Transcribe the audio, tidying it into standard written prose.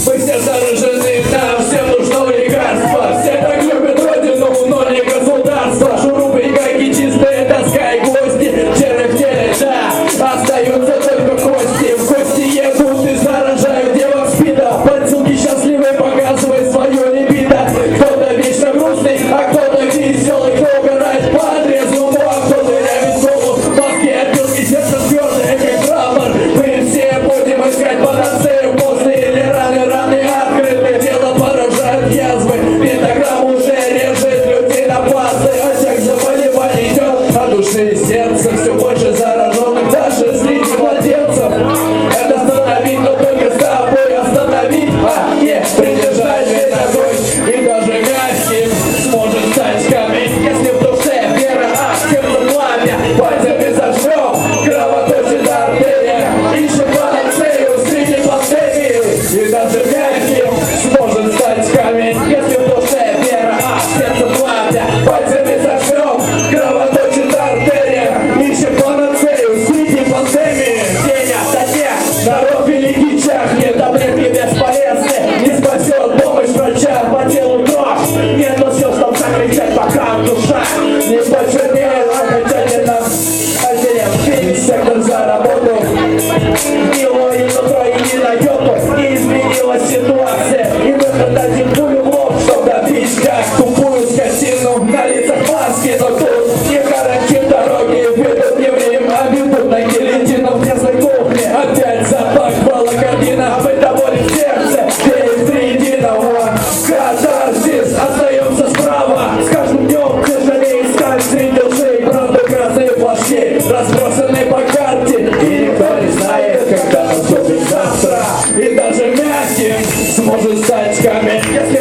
Мы все заражены, нам всем нужно лекарство. Все так любят родину, но не государство. Шурупы, гайки, чистая доска и гвозди. Черы в теле, да, остаются только кости. В гости едут и заражают девок спида. Подсылки счастливые показывают свое либидо. Кто-то вечно грустный, а кто-то веселый. Кто угорает по отрезу, а кто дырявит голову. Маски, отбилки, сердце твердое, как мрамор. Мы все будем искать панацею. После или раны открыты. Тело поражают язвы. Пентаграмм уже режет людей на пазы. Очаг заболеваний идет от души и сердца. Все больше зараженных даже среди младенцев. Это остановить, но только с тобой остановить, а не придержать ногой. И даже мягким сможет стать камень, если в душе вера, а сердце пламя. Пальцами зажжем, кровоточит артерия. Ищем панацею среди пандемии. И даже мягким сможет стать камень, если в душе вера, а сердце пламя. Пальцами зажжем, кровоточит артерия. Ищем панацею среди пандемии. День ото дня народ великий чахнет, таблетки бесполезны. Не спасет помощь врача по телу дрожь. Нету сил, чтоб закричать, пока душа не почернела окончательно. Отделим сектор за работу. Его и нутро, и не на йоту. Не изменилась ситуация, и выход дадим пулю в лоб, чтоб добить как тупую скотину. На лицах маски, но тут не карантин. Дороги ведут не время, а ведут на гильотину в местной кухне. Опять запах волокодина, бытовой в сердце, веет триединого. Катарсис, остаемся справа. С каждым днем тяжелее искать среди лжей правду красные флажки, разбросанные по карте. И никто не знает, когда наступит завтра. И даже мягким сможет стать камень, если